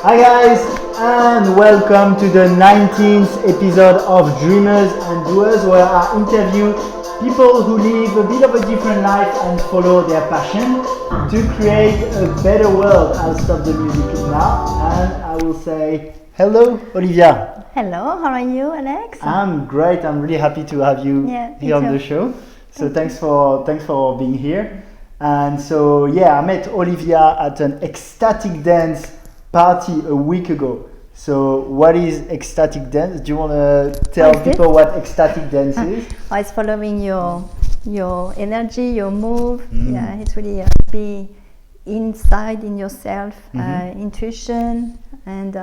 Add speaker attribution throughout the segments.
Speaker 1: Hi guys, and welcome to the 19th episode of Dreamers and Doers, where I interview people who live a bit of a different life and follow their passion to create a better world. I'll stop the music now and I will say hello, Olivia.
Speaker 2: Hello, how are you, Alex?
Speaker 1: I'm great. I'm really happy to have you here on the show. So thanks for being here. And so I met Olivia at an ecstatic dance party a week ago. So what is ecstatic dance? Do you want to tell people what ecstatic dance is?
Speaker 2: It's following your energy, your move. Yeah, it's really be inside in yourself, intuition, and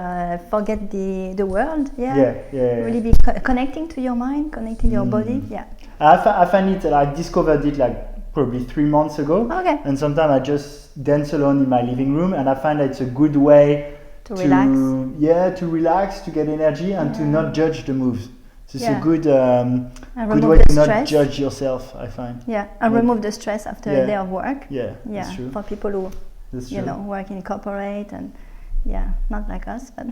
Speaker 2: forget the world. Really be connecting to your mind, connecting your body. Yeah.
Speaker 1: I find it. I discovered it like probably 3 months ago.
Speaker 2: Okay.
Speaker 1: And sometimes I just dance alone in my living room, and I find that it's a good way
Speaker 2: to relax.
Speaker 1: To relax, to get energy, and to not judge the moves. So it's a good way to not judge yourself, I find.
Speaker 2: Yeah, and remove the stress after a day of work.
Speaker 1: Yeah, that's true.
Speaker 2: For people who work in corporate and not like us. But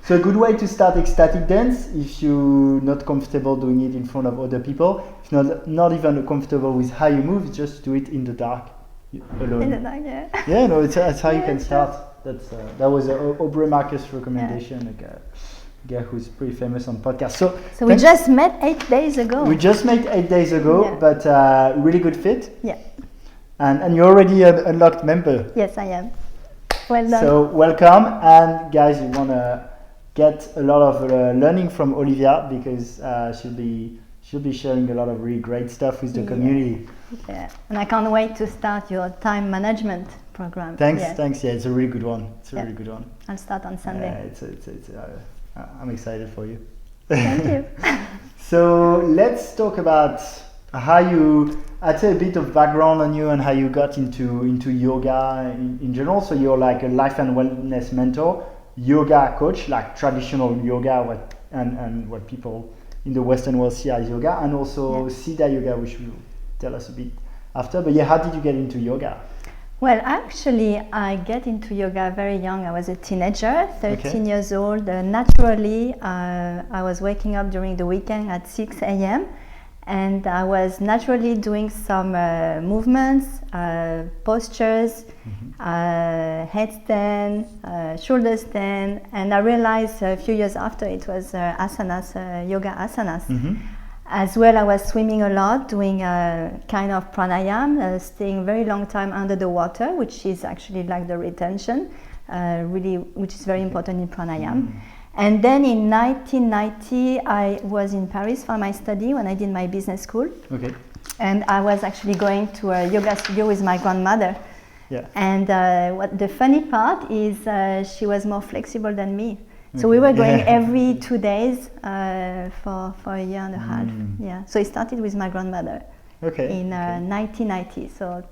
Speaker 1: So a good way to start ecstatic dance, if you're not comfortable doing it in front of other people, if not even comfortable with how you move, just do it in the dark, alone.
Speaker 2: In the dark, yeah.
Speaker 1: Yeah, no, that's how you can start. That was Aubrey Marcus recommendation, a guy who's pretty famous on podcast. So
Speaker 2: we just met 8 days ago.
Speaker 1: We just met 8 days ago, but really good fit.
Speaker 2: Yeah.
Speaker 1: And you're already an unlocked member.
Speaker 2: Yes, I am. Well done.
Speaker 1: So welcome, and guys, you want to get a lot of learning from Olivia, because she'll be sharing a lot of really great stuff with the community.
Speaker 2: Yeah, and I can't wait to start your time management program.
Speaker 1: Thanks. Yeah, it's a really good one. Really good one.
Speaker 2: I'll start on Sunday.
Speaker 1: I'm excited for you.
Speaker 2: Thank you.
Speaker 1: So let's talk about how I'd say a bit of background on you and how you got into yoga in general. So you're like a life and wellness mentor, yoga coach, like traditional yoga, what people in the Western world see as yoga, and also Siddha Yoga, which will tell us a bit after. But how did you get into yoga?
Speaker 2: Well, actually, I get into yoga very young. I was a teenager, 13 years old. Naturally, I was waking up during the weekend at 6 a.m. and I was naturally doing some movements, postures, headstand, shoulder stand, and I realized a few years after it was asanas, yoga asanas. As well, I was swimming a lot, doing kind of pranayam, staying very long time under the water, which is actually like the retention, which is very important in pranayam. And then in 1990, I was in Paris for my study when I did my business school. Okay. And I was actually going to a yoga studio with my grandmother. Yeah. And what the funny part is she was more flexible than me. So we were going every 2 days for a year and a half. Yeah. So it started with my grandmother in 1990, so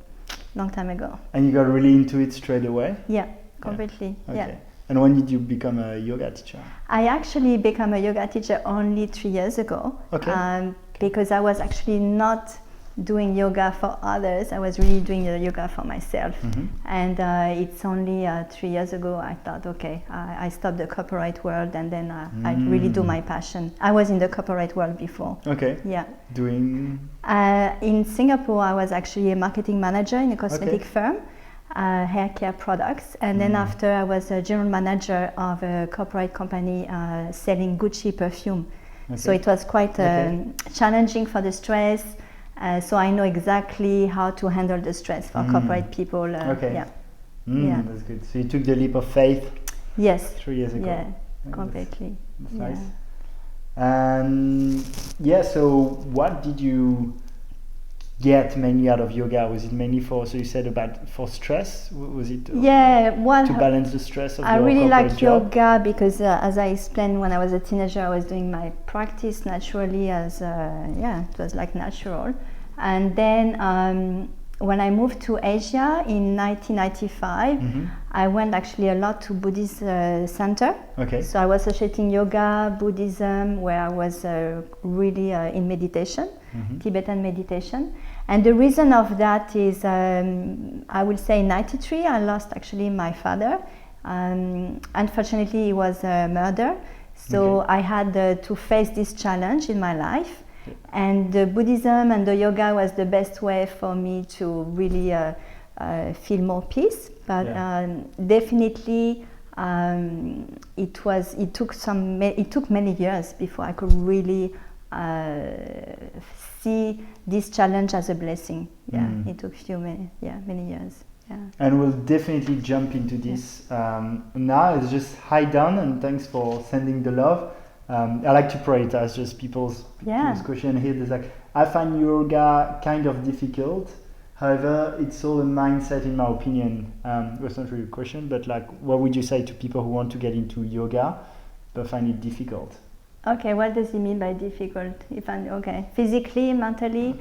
Speaker 2: long time ago.
Speaker 1: And you got really into it straight away?
Speaker 2: Yeah, completely.
Speaker 1: Okay.
Speaker 2: Yeah.
Speaker 1: And when did you become a yoga teacher?
Speaker 2: I actually became a yoga teacher only 3 years ago. Okay. Because I was actually not doing yoga for others. I was really doing yoga for myself. And it's only 3 years ago I thought, okay, I stopped the corporate world, and then I really do my passion. I was in the corporate world before. Okay. Yeah.
Speaker 1: Doing?
Speaker 2: In Singapore, I was actually a marketing manager in a cosmetic firm. Hair care products, and then after I was a general manager of a corporate company selling Gucci perfume. So it was quite challenging for the stress. So I know exactly how to handle the stress for corporate people.
Speaker 1: That's good. So you took the leap of faith.
Speaker 2: Yes.
Speaker 1: 3 years ago.
Speaker 2: Yeah, completely.
Speaker 1: That's nice. And so what did you get mainly out of yoga? Was it mainly for stress? Was it to balance the stress of your corporate job?
Speaker 2: I really liked yoga because as I explained, when I was a teenager, I was doing my practice naturally it was like natural. And then when I moved to Asia in 1995, I went actually a lot to Buddhist center. Okay. So I was associating yoga, Buddhism, where I was really in meditation, Tibetan meditation. And the reason of that is, I will say in 93, I lost actually my father Unfortunately, he was murdered. So I had to face this challenge in my life. And the Buddhism and the yoga was the best way for me to really feel more peace. But definitely, it took many years before I could really see this challenge as a blessing. It took many years.
Speaker 1: And we'll definitely jump into this now. It's just hi Dan, and thanks for sending the love. I like to prioritize just people's question here. There's like, I find yoga kind of difficult. However, it's all a mindset, in my opinion. That's not really a question, but like, what would you say to people who want to get into yoga but find it difficult?
Speaker 2: Okay, what does he mean by difficult? Physically, mentally.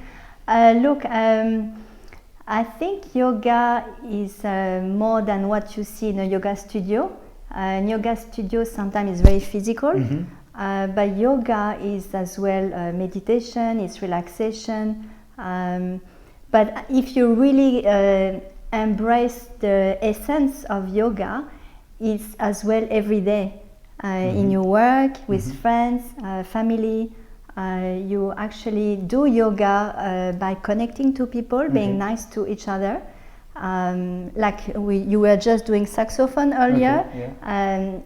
Speaker 2: I think yoga is more than what you see in a yoga studio. Yoga studio sometimes is very physical, but yoga is as well meditation, it's relaxation. But if you really embrace the essence of yoga, it's as well every day. In your work, with friends, family. You actually do yoga by connecting to people, being nice to each other. You were just doing saxophone earlier.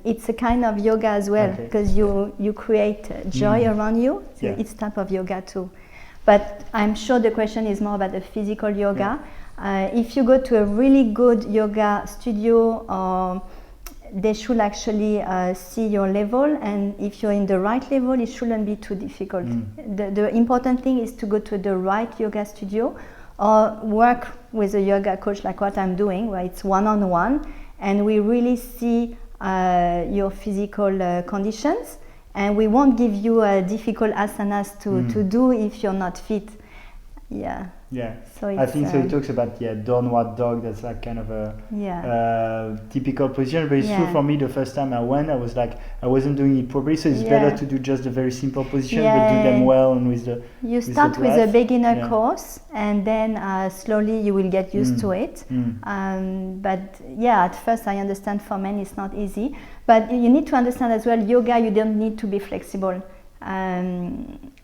Speaker 2: It's a kind of yoga as well, because you create joy around you. So it's type of yoga too. But I'm sure the question is more about the physical yoga. If you go to a really good yoga studio, they should actually see your level, and if you're in the right level, it shouldn't be too difficult. The important thing is to go to the right yoga studio or work with a yoga coach like what I'm doing, where it's one-on-one, and we really see your physical conditions, and we won't give you difficult asanas to do if you're not fit. So
Speaker 1: I think so. He talks about downward dog. That's like kind of a typical position. But it's true for me. The first time I went, I was like, I wasn't doing it properly. So it's better to do just a very simple position, but do them well and with the.
Speaker 2: You start with a beginner course, and then slowly you will get used to it. But at first I understand for many it's not easy. But you need to understand as well, yoga. You don't need to be flexible.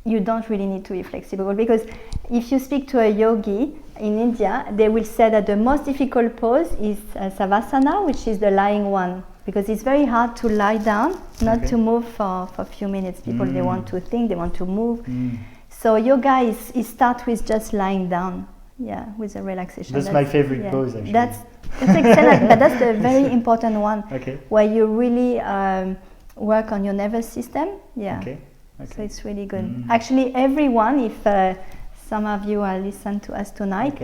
Speaker 2: You don't really need to be flexible, because if you speak to a yogi in India, they will say that the most difficult pose is savasana, which is the lying one, because it's very hard to lie down, not to move for a few minutes. People, they want to think, they want to move. So yoga is start with just lying down, with a relaxation.
Speaker 1: That's my favorite pose, actually.
Speaker 2: That's excellent, but that's the very important one, where you really work on your nervous system. So it's really good. Actually, everyone, if some of you listen to us tonight,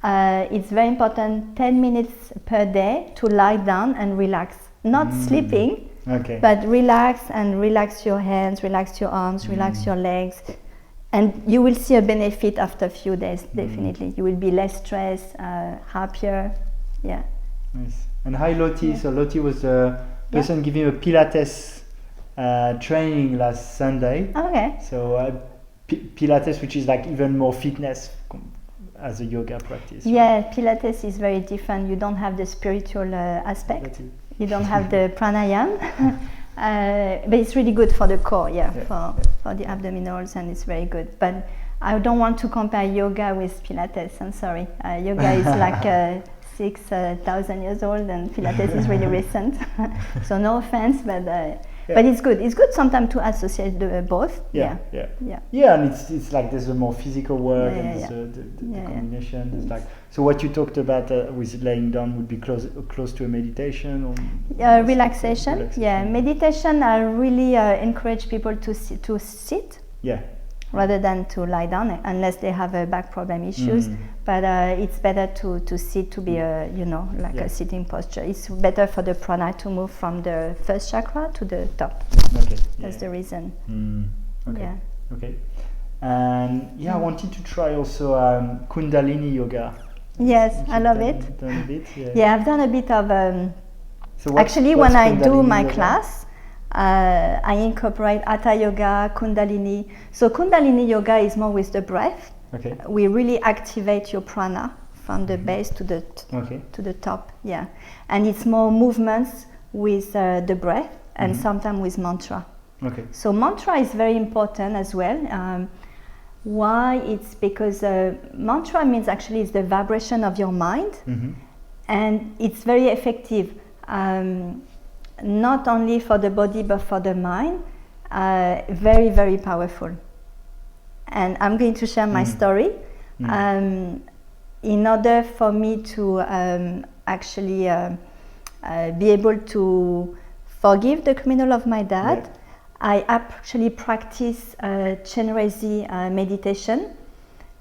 Speaker 2: it's very important 10 minutes per day to lie down and relax. Not sleeping, but relax your hands, relax your arms, relax your legs. And you will see a benefit after a few days, definitely. You will be less stressed, happier.
Speaker 1: Nice. And hi Loti. So Loti was the person giving a Pilates training last Sunday. So Pilates, which is like even more fitness as a yoga practice.
Speaker 2: Pilates is very different. You don't have the spiritual aspect. You don't have the pranayam. But it's really good for the core, for the abdominals, and it's very good. But I don't want to compare yoga with Pilates. I'm sorry. Yoga is like 6,000 years old, and Pilates is really recent. So no offense, but it's good. It's good sometimes to associate both.
Speaker 1: And it's like there's a more physical work and there's the combination. It's like, so what you talked about with laying down would be close to a meditation or
Speaker 2: relaxation. Meditation. I really encourage people to sit. Rather than to lie down, unless they have back problem issues. But it's better to sit, to be a sitting posture. It's better for the prana to move from the first chakra to the top. That's the reason.
Speaker 1: And I wanted to try also Kundalini yoga.
Speaker 2: Yes, I love it.
Speaker 1: Done a bit,
Speaker 2: I've done a bit of. So actually, when I do my class, I incorporate Hatha Yoga, Kundalini. So Kundalini Yoga is more with the breath. We really activate your prana from the base to the top. And it's more movements with the breath and sometimes with mantra.
Speaker 1: Okay.
Speaker 2: So mantra is very important as well. Why? It's because mantra means actually it's the vibration of your mind, and it's very effective, not only for the body but for the mind. Very, very powerful. And I'm going to share my story. In order for me to actually be able to forgive the criminal of my dad, I actually practice Chenrezi meditation,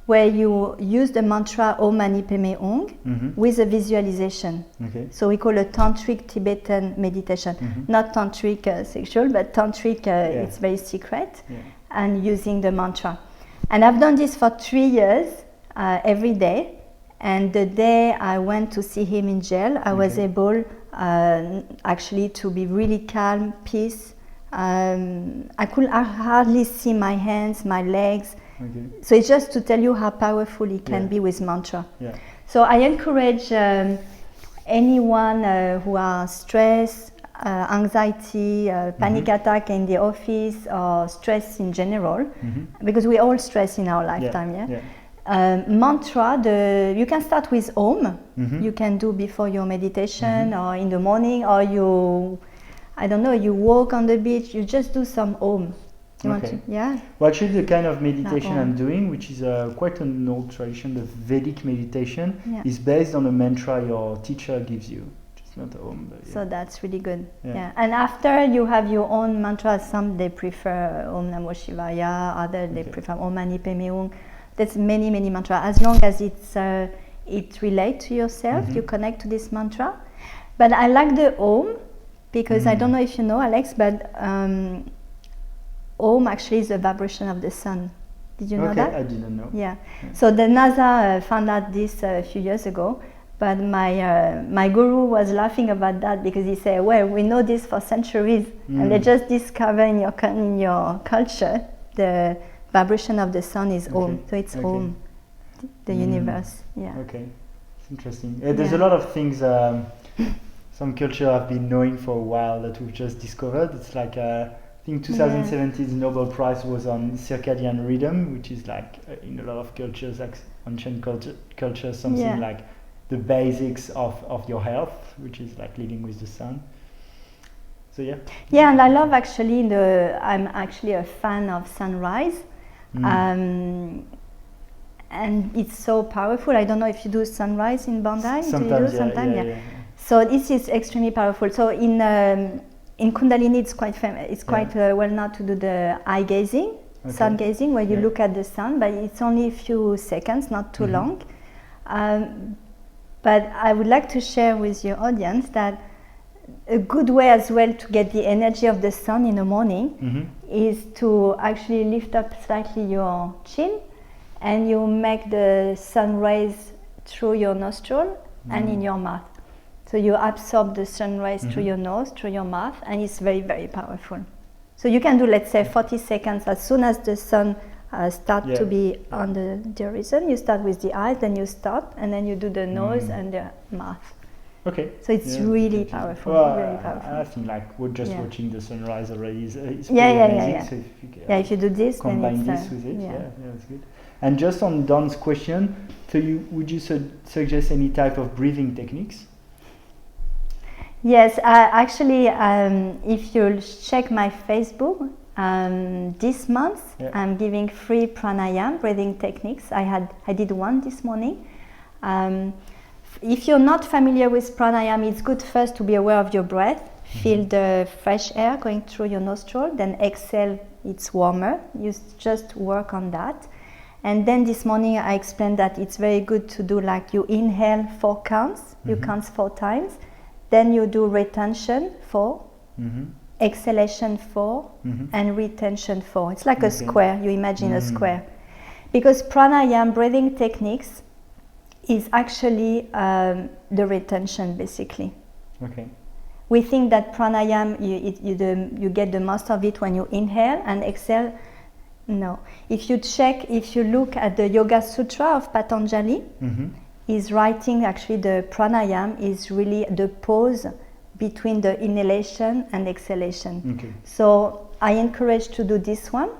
Speaker 2: where you use the mantra Om Mani Padme Hum with a visualization. Okay. So we call it tantric Tibetan meditation, not tantric sexual, but tantric. It's very secret, and using the mantra. And I've done this for 3 years, every day. And the day I went to see him in jail, I was able actually to be really calm, peace. I could hardly see my hands, my legs. Okay. So it's just to tell you how powerful it can be with mantra. Yeah. So I encourage anyone who are stressed, anxiety, panic attack in the office, or stress in general, because we all stress in our lifetime. Mantra, you can start with Om. You can do before your meditation or in the morning, or you walk on the beach, you just do some Om. You want to? Yeah.
Speaker 1: Well, actually, the kind of meditation I'm doing, which is quite an old tradition, the Vedic meditation, is based on a mantra your teacher gives you. Just not Om. But
Speaker 2: so that's really good. Yeah. And after you have your own mantra, some they prefer Om Namo Shivaya, others they prefer Om Mani Padme Hum. There's many, many mantras. As long as it relates to yourself, you connect to this mantra. But I like the Om, because I don't know if you know, Alex, but Om actually is the vibration of the sun. Did you know that?
Speaker 1: I didn't know.
Speaker 2: Yeah. So the NASA found out this a few years ago, but my guru was laughing about that, because he said, well, we know this for centuries, and they just discover in your culture the vibration of the sun is Om. So it's Om, the universe. Yeah. Okay.
Speaker 1: It's interesting. There's a lot of things some culture have been knowing for a while that we've just discovered. It's like I think 2017's Nobel Prize was on circadian rhythm, which is like in a lot of cultures, like ancient culture, something like the basics of your health, which is like living with the sun. So
Speaker 2: yeah, and I love actually I'm actually a fan of sunrise. And it's so powerful. I don't know if you do sunrise in Bandai.
Speaker 1: Sometimes,
Speaker 2: do you do? Sometimes. So this is extremely powerful. So in Kundalini, it's quite it's quite well known to do the eye gazing, sun gazing, where you look at the sun, but it's only a few seconds, not too long. But I would like to share with your audience that a good way as well to get the energy of the sun in the morning is to actually lift up slightly your chin, and you make the sun rays through your nostril and in your mouth. So you absorb the sun rays through your nose, through your mouth, and it's very, very powerful. So you can do, let's say, 40 seconds. As soon as the sun starts to be on the horizon, you start with the eyes, then you stop, and then you do the nose and the mouth.
Speaker 1: Okay.
Speaker 2: So it's really powerful.
Speaker 1: Well,
Speaker 2: really powerful.
Speaker 1: I think like we're just watching the sunrise already is pretty amazing. So
Speaker 2: if you do this,
Speaker 1: combine
Speaker 2: then it's
Speaker 1: this with it, that's good. And just on Don's question, so would you suggest any type of breathing techniques?
Speaker 2: Yes, actually, if you check my Facebook, this month I'm giving free pranayama breathing techniques. I did one this morning. If you're not familiar with pranayama, it's good first to be aware of your breath. Feel the fresh air going through your nostril, then exhale, it's warmer. You just work on that. And then this morning I explained that it's very good to do like you inhale 4 counts, you count 4 times, then you do retention 4, exhalation 4, and retention 4. It's like a square, you imagine a square. Because pranayama breathing techniques is actually the retention basically. Okay. We think that pranayama, you get the most of it when you inhale and exhale. No. If you look at the Yoga Sutra of Patanjali, he's writing actually the pranayama is really the pose between the inhalation and exhalation.
Speaker 1: Okay.
Speaker 2: So I encourage to do this one.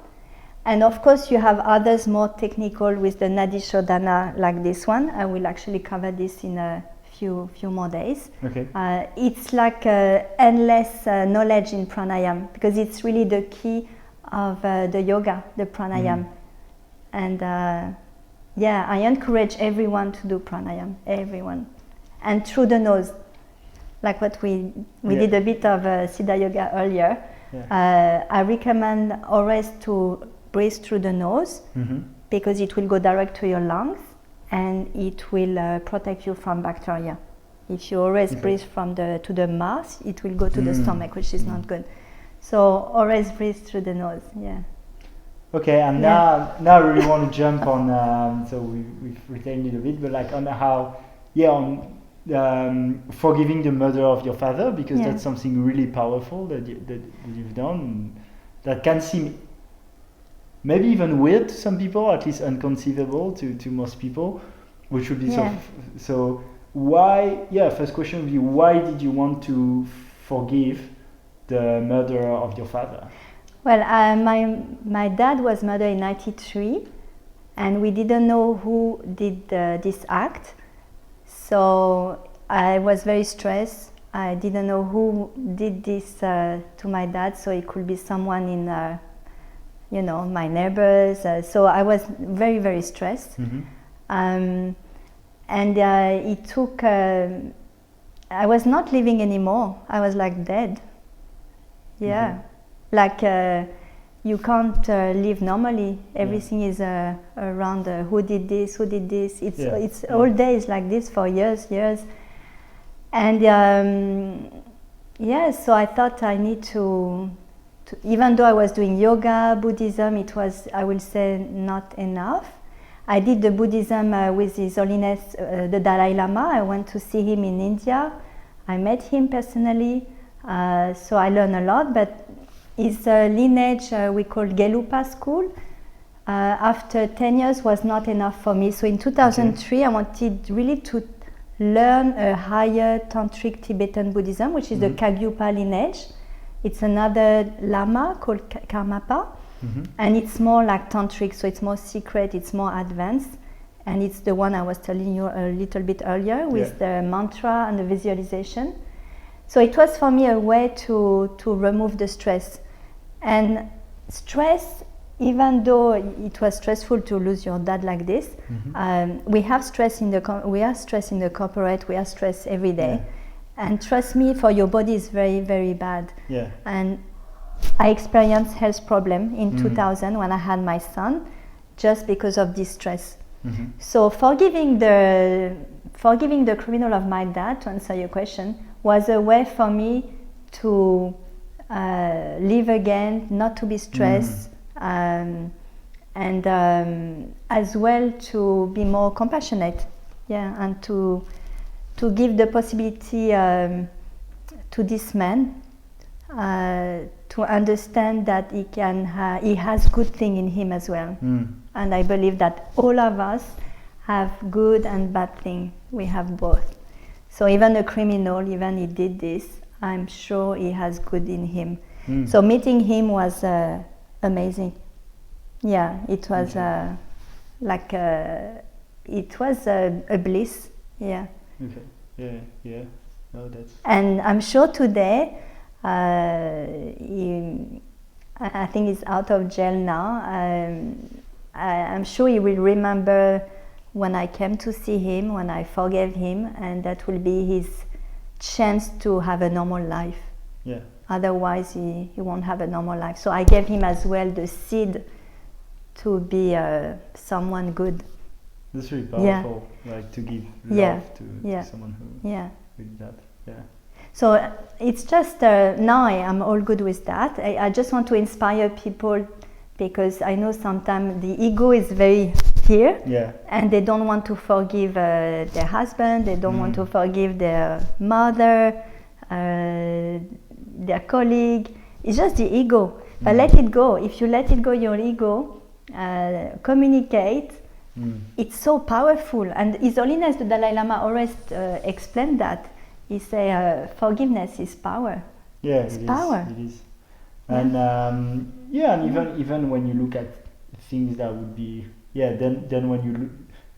Speaker 2: And of course, you have others more technical with the Nadi Shodhana like this one. I will actually cover this in a few more days.
Speaker 1: Okay.
Speaker 2: It's like endless knowledge in pranayam, because it's really the key of the yoga, the pranayam. And yeah, I encourage everyone to do pranayam, everyone. And through the nose, like what we did a bit of Siddha Yoga earlier. Yeah. I recommend always to breathe through the nose, because it will go direct to your lungs and it will protect you from bacteria. If you always breathe to the mouth, it will go to the stomach, which is not good. So always breathe through the nose. Yeah.
Speaker 1: Okay, and now I really want to jump on. So we've retained it a bit, but like on how, on forgiving the murder of your father, because that's something really powerful that you've done. That can seem maybe even weird to some people, at least inconceivable to most people, which would be so. Why? Yeah. First question would be, why did you want to forgive the murder of your father?
Speaker 2: Well, my dad was murdered in '93, and we didn't know who did this act. So I was very stressed. I didn't know who did this to my dad. So it could be someone in, my neighbors. So I was very, very stressed. And it took. I was not living anymore. I was like dead. Yeah. Like you can't live normally. Everything is around who did this. It's all days like this for years. And so I thought I need to, even though I was doing yoga, Buddhism, it was, I will say, not enough. I did the Buddhism with His Holiness the Dalai Lama. I went to see him in India. I met him personally, so I learned a lot. But his lineage we call Gelupa school. After 10 years was not enough for me. So in 2003, I wanted really to learn a higher tantric Tibetan Buddhism, which is the Kagyupa lineage. It's another Lama called Karmapa, and it's more like tantric, so it's more secret, it's more advanced, and it's the one I was telling you a little bit earlier with the mantra and the visualization. So it was for me a way to remove the stress. And stress, even though it was stressful to lose your dad like this, we have stress in the corporate, we have stress every day. And trust me, for your body is very, very bad. And I experienced health problem in 2000 when I had my son, just because of this stress. So forgiving the criminal of my dad, to answer your question, was a way for me to live again, not to be stressed, and as well to be more compassionate, and to give the possibility to this man to understand that he has good thing in him as well. And I believe that all of us have good and bad thing. We have both. So even a criminal, even he did this, I'm sure he has good in him. So meeting him was amazing. Yeah, it was it was a bliss. Yeah.
Speaker 1: Okay. Yeah. No, that's.
Speaker 2: And I'm sure today, I think he's out of jail now. I'm sure he will remember when I came to see him, when I forgave him, and that will be his chance to have a normal life.
Speaker 1: Yeah.
Speaker 2: Otherwise, he won't have a normal life. So I gave him as well the seed to be someone good.
Speaker 1: That's really powerful, like to give love to someone who did that. Yeah.
Speaker 2: So it's just now I'm all good with that. I just want to inspire people, because I know sometimes the ego is very here, and they don't want to forgive their husband, they don't want to forgive their mother, their colleague. It's just the ego. But let it go. If you let it go, your ego, communicate. It's so powerful. And His Holiness the Dalai Lama always explained that. he say forgiveness is power.
Speaker 1: Yeah,
Speaker 2: it's power.
Speaker 1: It is. And and even when you look at things that would be then when you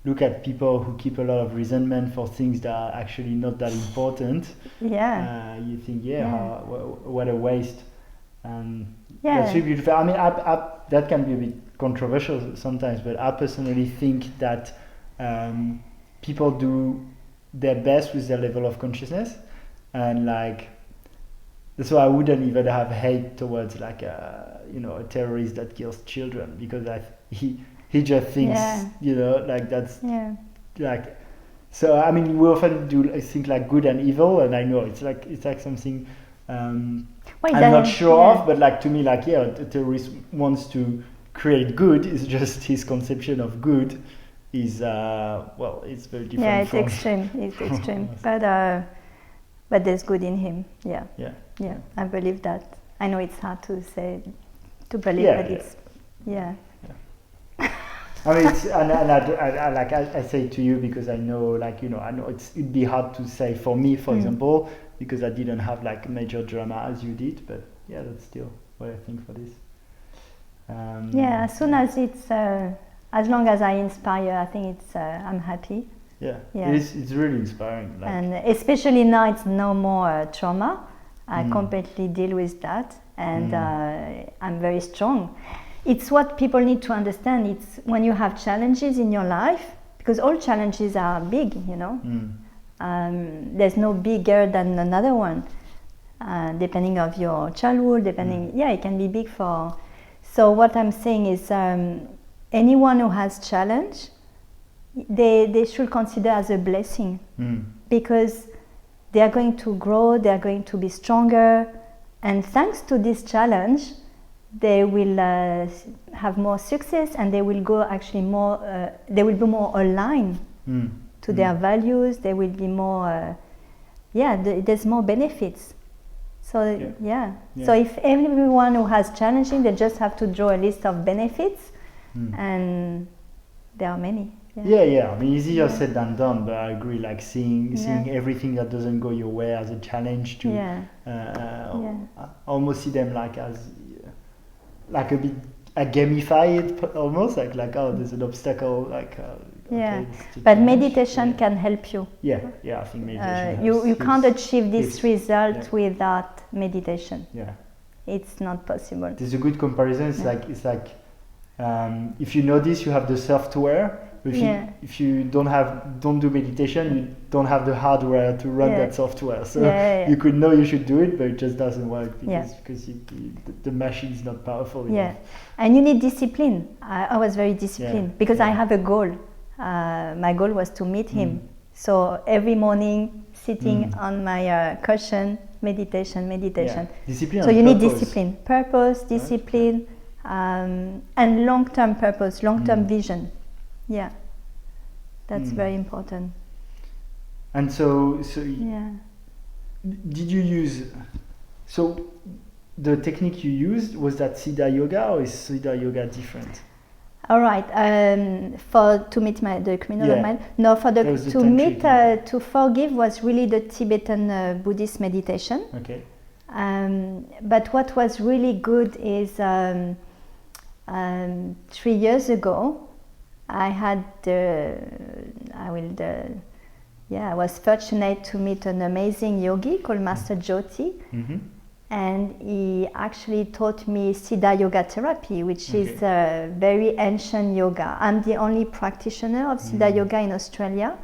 Speaker 1: look at people who keep a lot of resentment for things that are actually not that important, you think what a waste. That's really beautiful. I mean, that can be a bit controversial sometimes, but I personally think that people do their best with their level of consciousness, and like, so I wouldn't even have hate towards like a terrorist that kills children, because he just thinks like that's like, so I mean we often do think like good and evil, and I know it's like something I'm not sure of, but like to me like a terrorist wants to create good, is just his conception of good is it's very different.
Speaker 2: Yeah, it's extreme. But there's good in him. Yeah. I believe that. I know it's hard to believe, but it's
Speaker 1: I mean, it's, and I say it to you because I know, like, I know it'd be hard to say for me, for example, because I didn't have like major drama as you did, but that's still what I think for this.
Speaker 2: As soon as it's, as long as I inspire, I think it's, I'm happy.
Speaker 1: It's really inspiring. Like,
Speaker 2: and especially now it's no more trauma. I completely deal with that, and I'm very strong. It's what people need to understand. It's when you have challenges in your life, because all challenges are big, there's no bigger than another one, depending of your childhood, it can be big for. So what I'm saying is, anyone who has challenge, they should consider as a blessing, because they are going to grow, they are going to be stronger, and thanks to this challenge, they will have more success, and they will go actually more. They will be more aligned to their values. They will be more. There's more benefits. So So if everyone who has challenging, they just have to draw a list of benefits, and there are many.
Speaker 1: I mean, easier said than done, but I agree. Like seeing everything that doesn't go your way as a challenge to almost see them like as like a bit gamify it almost like there's an obstacle
Speaker 2: but meditation can help you.
Speaker 1: I think meditation
Speaker 2: you can't achieve this result without meditation. It's not possible.
Speaker 1: There's a good comparison. It's like if you notice, you have the software. If you don't do meditation, you don't have the hardware to run that software. So you could know you should do it, but it just doesn't work because the machine is not powerful enough.
Speaker 2: And you need discipline. I was very disciplined because I have a goal. My goal was to meet him. So every morning, sitting on my cushion, meditation.
Speaker 1: Discipline.
Speaker 2: So you need discipline, purpose, discipline, and long-term purpose, long-term vision. That's very important.
Speaker 1: And so did you use, so the technique you used, was that Siddha Yoga, or is Siddha Yoga different?
Speaker 2: All right, to meet the criminal mind. No, to forgive was really the Tibetan Buddhist meditation.
Speaker 1: Okay.
Speaker 2: But what was really good is 3 years ago, I was fortunate to meet an amazing yogi called Master Jyoti, and he actually taught me Siddha Yoga therapy, which is very ancient yoga. I'm the only practitioner of Siddha Yoga in Australia,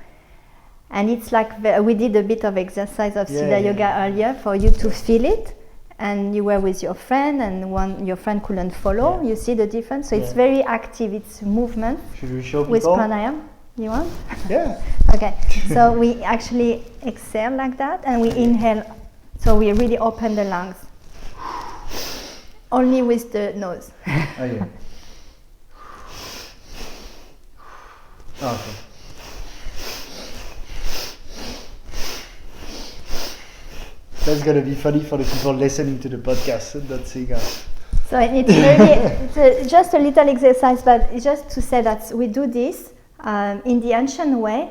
Speaker 2: and it's like we did a bit of exercise of Siddha Yoga earlier for you to feel it. And you were with your friend, and your friend couldn't follow. You see the difference? So it's very active. It's movement.
Speaker 1: Should we show people?
Speaker 2: With pranayama. You want?
Speaker 1: Yeah.
Speaker 2: Okay. So we actually exhale like that, and we inhale. So we really open the lungs. Only with the nose.
Speaker 1: Okay. That's gonna be funny for the people listening to the podcast and not seeing us.
Speaker 2: So it's really just a little exercise, but just to say that we do this in the ancient way.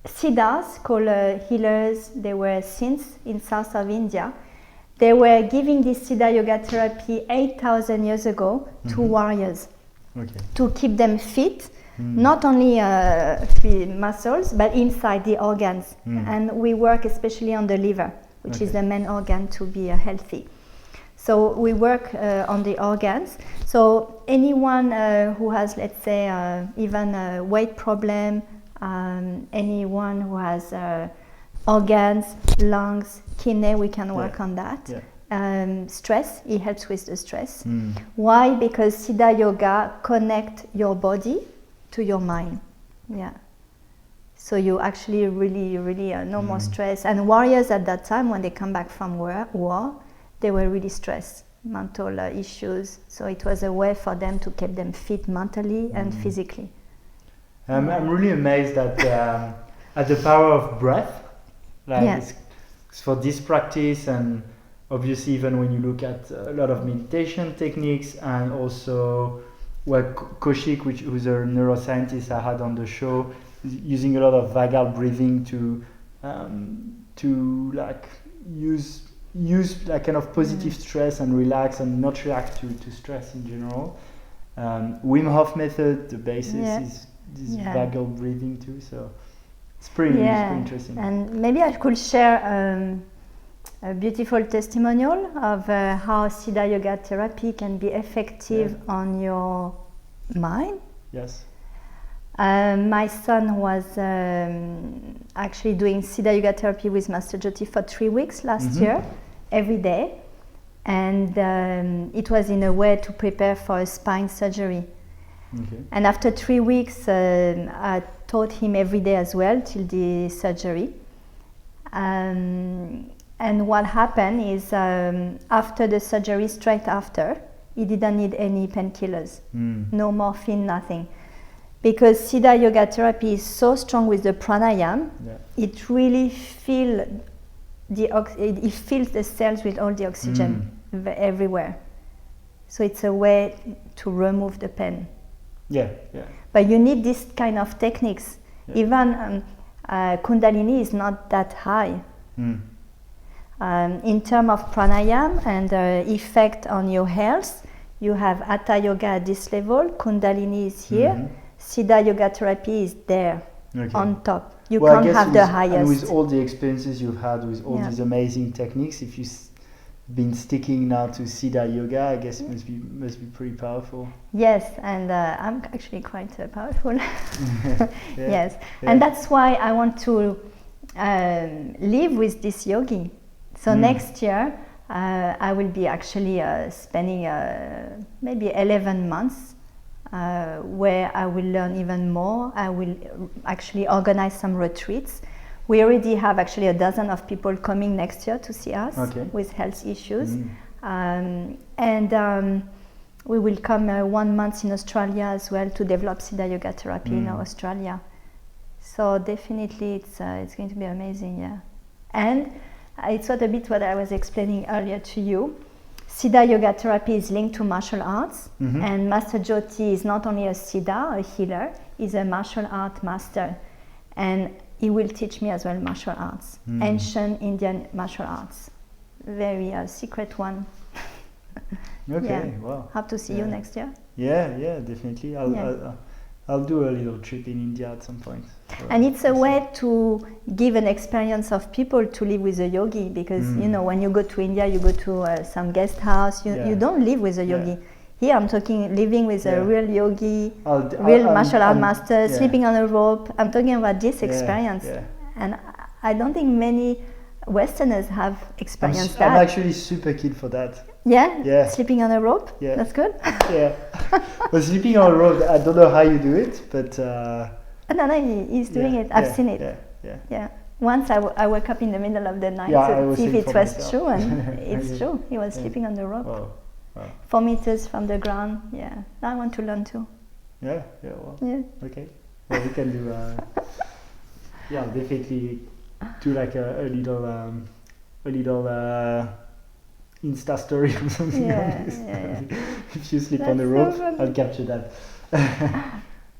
Speaker 2: Siddhas, called healers, they were saints in south of India. They were giving this Siddha Yoga therapy 8,000 years ago to warriors, to keep them fit, not only muscles, but inside the organs. And we work especially on the liver, which is the main organ to be healthy. So we work on the organs. So anyone who has, let's say, even a weight problem, anyone who has organs, lungs, kidney, we can work on that. Stress, it helps with the stress. Why? Because Siddha Yoga connect your body to your mind. So you actually really no more stress. And warriors at that time, when they come back from war, they were really stressed, mental issues. So it was a way for them to keep them fit mentally and physically.
Speaker 1: I'm really amazed at the power of breath. It's for this practice, and obviously even when you look at a lot of meditation techniques, and also Kaushik, who's a neuroscientist I had on the show, is using a lot of vagal breathing to like use like kind of positive stress and relax and not react to stress in general. Wim Hof method, the basis is this vagal breathing too, so it's pretty interesting.
Speaker 2: And maybe I could share a beautiful testimonial of how Siddha Yoga therapy can be effective on your mind.
Speaker 1: Yes.
Speaker 2: My son was actually doing Siddha Yoga therapy with Master Jyoti for 3 weeks last year, every day. And it was in a way to prepare for a spine surgery. And after 3 weeks, I taught him every day as well till the surgery. And what happened is after the surgery, straight after, he didn't need any painkillers, no morphine, nothing. Because Siddha Yoga therapy is so strong with the pranayama, it really fills the cells with all the oxygen everywhere. So it's a way to remove the pain. But you need this kind of techniques. Even Kundalini is not that high. In terms of pranayama and effect on your health, you have Hatha Yoga at this level, Kundalini is here, Siddha Yoga therapy is there on top. You can't have the highest.
Speaker 1: And with all the experiences you've had with all these amazing techniques, if you've been sticking now to Siddha Yoga, I guess it must be pretty powerful.
Speaker 2: Yes, and I'm actually quite powerful. And that's why I want to live with this yogi. So next year I will be actually spending maybe 11 months where I will learn even more. I will actually organize some retreats. We already have actually a dozen of people coming next year to see us with health issues. We will come 1 month in Australia as well to develop Siddha Yoga therapy in Australia. So definitely it's going to be amazing, And it's a bit what I was explaining earlier to you. Siddha Yoga therapy is linked to martial arts, and Master Jyoti is not only a Siddha, a healer, he's a martial art master. And he will teach me as well martial arts, ancient Indian martial arts. Very secret one.
Speaker 1: Wow.
Speaker 2: Hope to see you next year.
Speaker 1: Yeah, definitely. I'll do a little trip in India at some point.
Speaker 2: And it's a way to give an experience of people to live with a yogi, because you know, when you go to India, you go to some guest house, you don't live with a yogi. Here I'm talking living with a real yogi, real martial art master, sleeping on a rope. I'm talking about this experience. And I don't think many Westerners have experienced that.
Speaker 1: I'm actually super keen for that.
Speaker 2: Yeah? Sleeping on a rope?
Speaker 1: Yeah.
Speaker 2: That's good?
Speaker 1: But sleeping on a rope, I don't know how you do it, but...
Speaker 2: No, he's doing it. I've seen it. Yeah. Once I woke up in the middle of the night to see if it was true, and it's true. He was sleeping on the rope.
Speaker 1: Wow.
Speaker 2: 4 meters from the ground. Now I want to learn too.
Speaker 1: Okay. Well, we can do... I'll definitely do like a little Insta story or something like this. If you sleep on the rope, I'll capture that.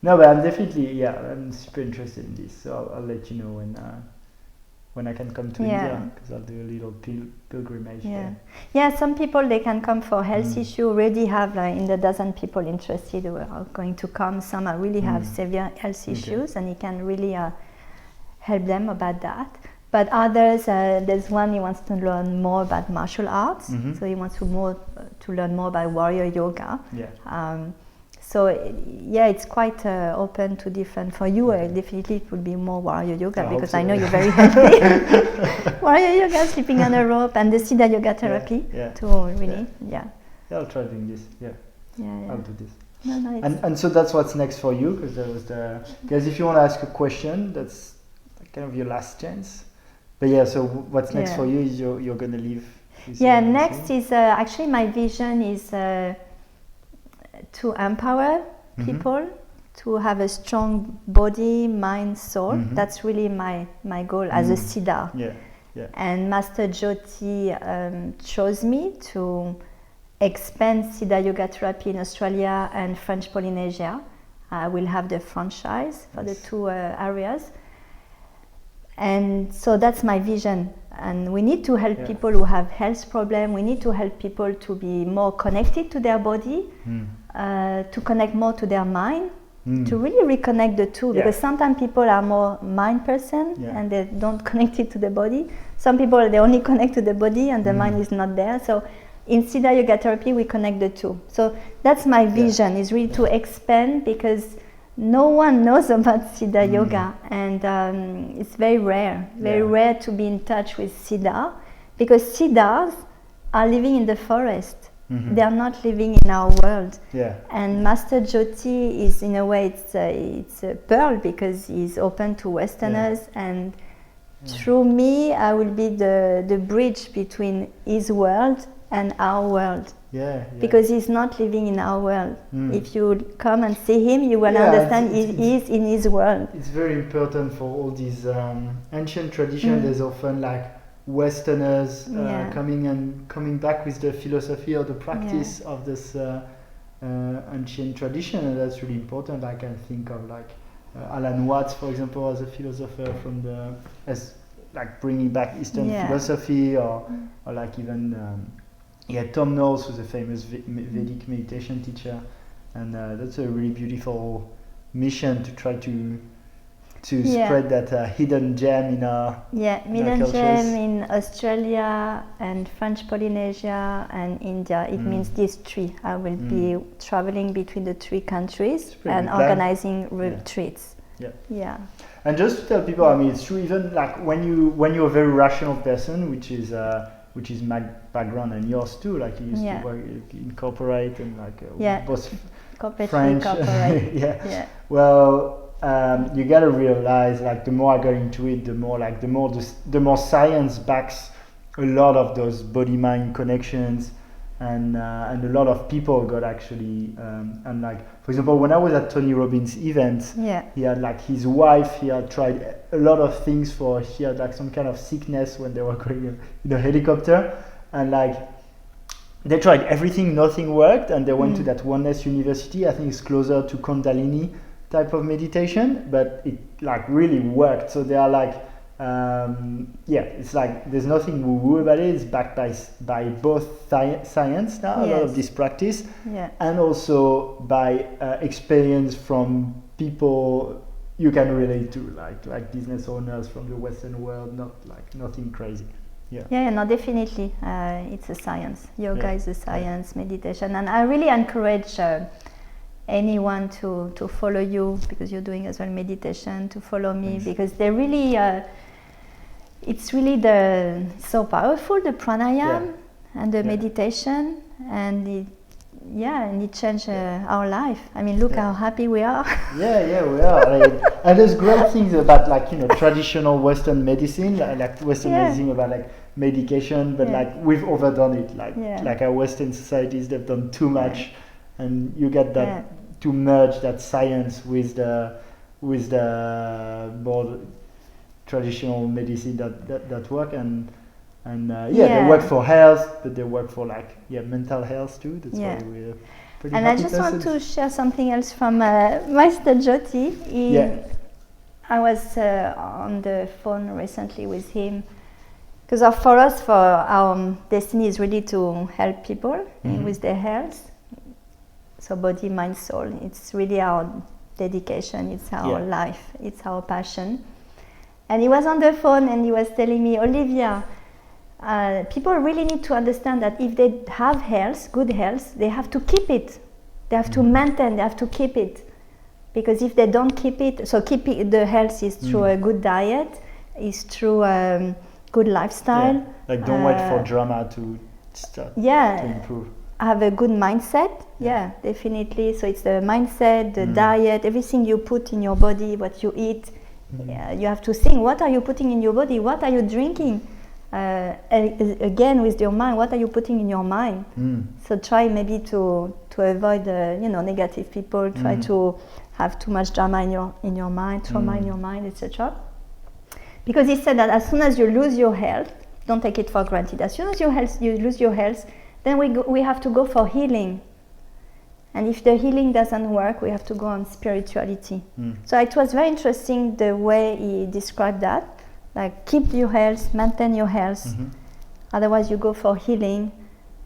Speaker 1: No, but I'm definitely, I'm super interested in this. So I'll let you know when I can come to India, because I'll do a little pilgrimage there.
Speaker 2: Yeah, some people, they can come for health issue. Already have in the dozen people interested who are going to come. Some are really have severe health issues, and he can really help them about that. But others, there's one, he wants to learn more about martial arts, so he wants to learn more about warrior yoga. So it's quite open to different. For you, definitely it would be more warrior yoga, because I know you're very healthy. Warrior yoga, sleeping on a rope, and the Siddha Yoga therapy to really,
Speaker 1: I'll try doing this. I'll do this.
Speaker 2: No,
Speaker 1: and so that's what's next for you, because because if you want to ask a question, that's kind of your last chance. But so what's next for you is you're going to leave.
Speaker 2: Next is actually my vision is to empower people to have a strong body, mind, soul. That's really my goal as a Siddha. And Master Jyoti chose me to expand Siddha Yoga therapy in Australia and French Polynesia. I will have the franchise for the two areas. And so that's my vision. And we need to help people who have health problems. We need to help people to be more connected to their body, to connect more to their mind, to really reconnect the two. Because sometimes people are more mind person and they don't connect it to the body. Some people, they only connect to the body and the mind is not there. So in Siddha Yoga therapy, we connect the two. So that's my vision, is really to expand, because no one knows about Siddha Yoga, and it's very rare to be in touch with Siddha, because Siddhas are living in the forest. They are not living in our world. And Master Jyoti is, in a way, it's a pearl, because he's open to Westerners, and through me, I will be the bridge between his world and our world. Because he's not living in our world. If you come and see him, you will understand he is in his world.
Speaker 1: It's very important for all these ancient traditions. There's often like Westerners coming back with the philosophy or the practice of this ancient tradition, and that's really important. I can think of like Alan Watts, for example, as a philosopher as bringing back Eastern philosophy, or like even Tom Knowles, who's a famous Vedic meditation teacher, and that's a really beautiful mission to try to spread that hidden gem in our
Speaker 2: hidden gem in Australia and French Polynesia and India. It means these three. I will be traveling between the three countries and organizing retreats.
Speaker 1: And just to tell people, I mean, it's true. Even like when you're a very rational person, which is my background and yours too. Like you used to work in corporate and both French. Well, you gotta realize, like, the more I got into it, the more science backs a lot of those body-mind connections, and a lot of people got actually and like, for example, when I was at Tony Robbins' event, he had like his wife, he had tried a lot of things he had like some kind of sickness when they were going in a helicopter, and like they tried everything, nothing worked, and they went to that Oneness University. I think it's closer to Kundalini type of meditation, but it like really worked. So they are like it's like there's nothing woo-woo about it. It's backed by both science now, a lot of this practice, and also by experience from people you can relate to, like business owners from the Western world, nothing crazy.
Speaker 2: No, definitely. It's a science. Yoga is a science, meditation, and I really encourage anyone to follow you, because you're doing as well meditation, to follow me. Thanks. Because they really it's really so powerful, the pranayama and the meditation, and it changed our life. I mean, look how happy we are.
Speaker 1: We are. And there's great things about traditional Western medicine, like Western medicine about like medication, but like we've overdone it. Like our Western societies, they've done too much, and you get that to merge that science with the more traditional medicine that work, and they work for health, but they work for mental health too. That's why pretty
Speaker 2: And I
Speaker 1: happy
Speaker 2: just
Speaker 1: person.
Speaker 2: want to share something else from Master Jyoti. I was on the phone recently with him because for us, for our destiny is really to help people with their health. So body, mind, soul. It's really our dedication. It's our life. It's our passion. And he was on the phone and he was telling me, Olivia, people really need to understand that if they have health, good health, they have to keep it. They have to maintain, they have to keep it. Because if they don't keep it, so keeping the health is through a good diet, is through good lifestyle.
Speaker 1: Yeah. Like don't wait for drama to start to improve.
Speaker 2: Have a good mindset. Yeah, definitely. So it's the mindset, the diet, everything you put in your body, what you eat. You have to think, what are you putting in your body? What are you drinking? Again, with your mind, what are you putting in your mind? So try maybe to avoid negative people. Try to have too much drama in your mind, trauma in your mind, etc. Because he said that as soon as you lose your health, don't take it for granted. As soon as you lose your health, then we have to go for healing. And if the healing doesn't work, we have to go on spirituality. So it was very interesting the way he described that. Like keep your health, maintain your health. Otherwise you go for healing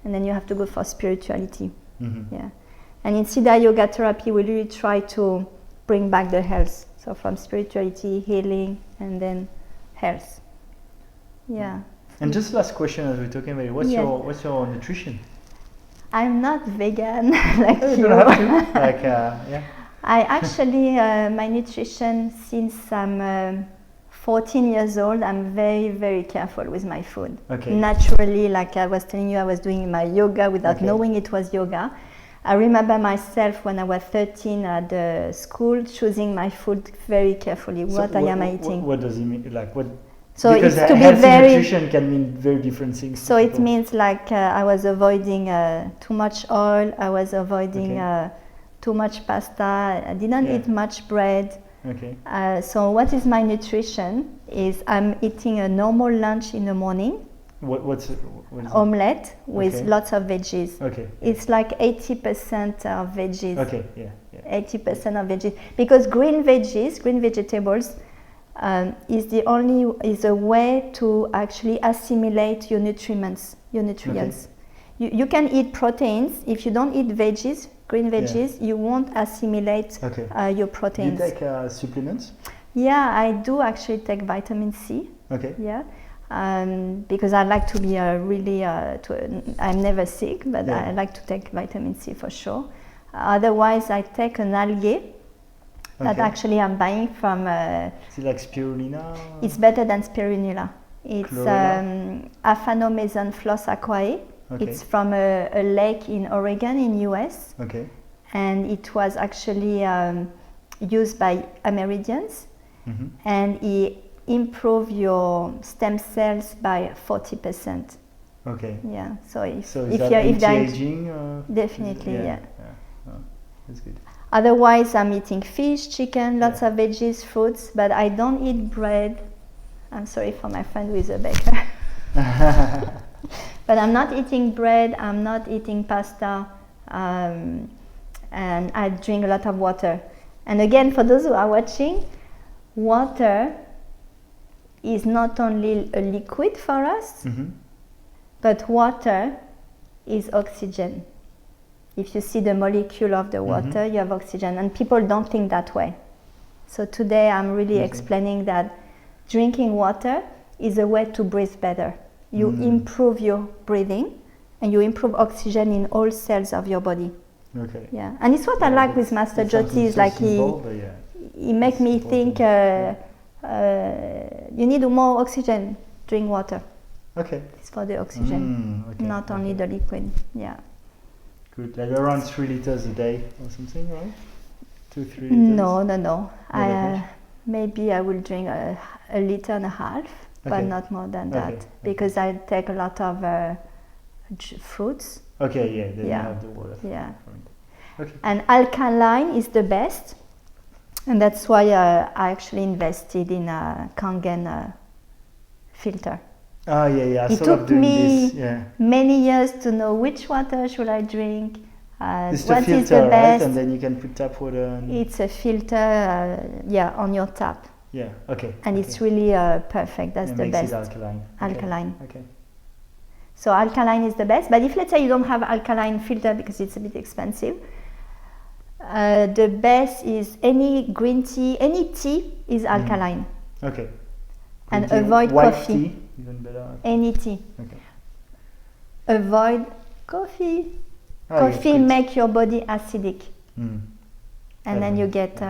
Speaker 2: and then you have to go for spirituality. Yeah. And in Siddha Yoga therapy, we really try to bring back the health. So from spirituality, healing, and then health. Yeah.
Speaker 1: And just last question as we're talking about it, what's your nutrition?
Speaker 2: I'm not vegan like you.
Speaker 1: You don't have to. Like,
Speaker 2: I actually, my nutrition, since I'm 14 years old, I'm very, very careful with my food.
Speaker 1: Okay.
Speaker 2: Naturally, like I was telling you, I was doing my yoga without knowing it was yoga. I remember myself when I was 13 at the school choosing my food very carefully.
Speaker 1: So
Speaker 2: what I am eating.
Speaker 1: What does it mean? Like what?
Speaker 2: So
Speaker 1: because
Speaker 2: it's to be
Speaker 1: healthy
Speaker 2: very.
Speaker 1: Nutrition can mean very different things.
Speaker 2: So it means like I was avoiding too much oil. I was avoiding too much pasta. I didn't eat much bread.
Speaker 1: Okay.
Speaker 2: So what is my nutrition? Is I'm eating a normal lunch in the morning.
Speaker 1: What is
Speaker 2: omelette with lots of veggies.
Speaker 1: Okay.
Speaker 2: It's like 80% of veggies.
Speaker 1: Okay,
Speaker 2: 80% of veggies. Because green vegetables, is a way to actually assimilate your nutrients. You can eat proteins. If you don't eat veggies, green veggies, you won't assimilate your proteins.
Speaker 1: Do you take supplements?
Speaker 2: Yeah, I do actually take vitamin C.
Speaker 1: Okay.
Speaker 2: Yeah. Because I like to be I'm never sick, but I like to take vitamin C for sure. Otherwise, I take an algae that actually I'm buying from.
Speaker 1: Is it like spirulina?
Speaker 2: It's better than spirulina. It's Aphanomezon floss aquae.
Speaker 1: Okay.
Speaker 2: It's from a lake in Oregon in US.
Speaker 1: Okay.
Speaker 2: And it was actually used by Americans, and it improve your stem cells by 40%.
Speaker 1: Okay.
Speaker 2: Yeah. So if
Speaker 1: that
Speaker 2: you're
Speaker 1: anti-aging?
Speaker 2: Definitely, yeah.
Speaker 1: Oh, that's good.
Speaker 2: Otherwise, I'm eating fish, chicken, lots of veggies, fruits, but I don't eat bread. I'm sorry for my friend who is a baker. But I'm not eating bread. I'm not eating pasta, and I drink a lot of water. And again, for those who are watching, water is not only a liquid for us, but water is oxygen. If you see the molecule of the water, you have oxygen, and people don't think that way. So today I'm really explaining that drinking water is a way to breathe better. You improve your breathing, and you improve oxygen in all cells of your body.
Speaker 1: Okay.
Speaker 2: Yeah, and it's what I like with Master Jyoti is like he make me think you need more oxygen, drink water.
Speaker 1: Okay.
Speaker 2: It's for the oxygen, not only the liquid. Yeah.
Speaker 1: Good, like around 3 liters a day or something, right? 2-3 liters?
Speaker 2: No. Maybe I will drink a liter and a half, but not more than that, because I take a lot of fruits.
Speaker 1: Okay, then you have the water.
Speaker 2: Yeah.
Speaker 1: Okay.
Speaker 2: And alkaline is the best, and that's why I actually invested in a Kangen filter.
Speaker 1: I
Speaker 2: it took me many years to know which water should I drink,
Speaker 1: It's the
Speaker 2: what
Speaker 1: filter,
Speaker 2: is the
Speaker 1: right?
Speaker 2: best?
Speaker 1: And then you can put tap water. And
Speaker 2: It's a filter, on your tap.
Speaker 1: yeah, okay.
Speaker 2: And
Speaker 1: okay.
Speaker 2: it's really perfect. That's
Speaker 1: It
Speaker 2: the
Speaker 1: makes
Speaker 2: best.
Speaker 1: it alkaline.
Speaker 2: Alkaline.
Speaker 1: Okay.
Speaker 2: So alkaline is the best. But if let's say you don't have alkaline filter because it's a bit expensive, the best is any green tea, any tea is alkaline.
Speaker 1: Okay.
Speaker 2: And
Speaker 1: Green tea,
Speaker 2: avoid
Speaker 1: white
Speaker 2: coffee.
Speaker 1: Tea, even better.
Speaker 2: Any tea.
Speaker 1: Okay.
Speaker 2: Avoid coffee.
Speaker 1: Oh,
Speaker 2: Coffee
Speaker 1: yeah, good.
Speaker 2: make your body acidic,
Speaker 1: Mm.
Speaker 2: and then you get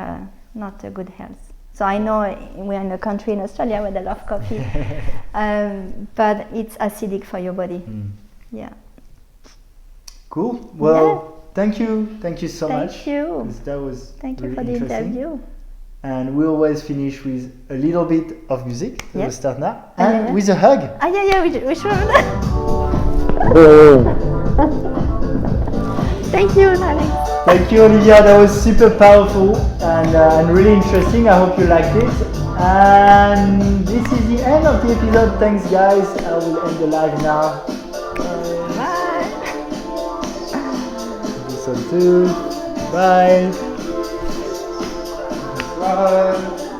Speaker 2: not a good health. So I know we're in a country in Australia where they love coffee, but it's acidic for your body.
Speaker 1: Mm.
Speaker 2: Yeah.
Speaker 1: Cool. Well, thank you so much.
Speaker 2: Thank you.
Speaker 1: 'Cause that was
Speaker 2: Thank you
Speaker 1: really
Speaker 2: for the
Speaker 1: interesting.
Speaker 2: interview.
Speaker 1: And we always finish with a little bit of music. So we'll
Speaker 2: Yes.
Speaker 1: start now.
Speaker 2: Yeah,
Speaker 1: And
Speaker 2: yeah.
Speaker 1: with a hug.
Speaker 2: We should. Thank you, Alex.
Speaker 1: Thank you, Olivia. That was super powerful and really interesting. I hope you liked it. And this is the end of the episode. Thanks, guys. I will end the live now.
Speaker 2: Bye.
Speaker 1: Episode 2. Bye. Bye.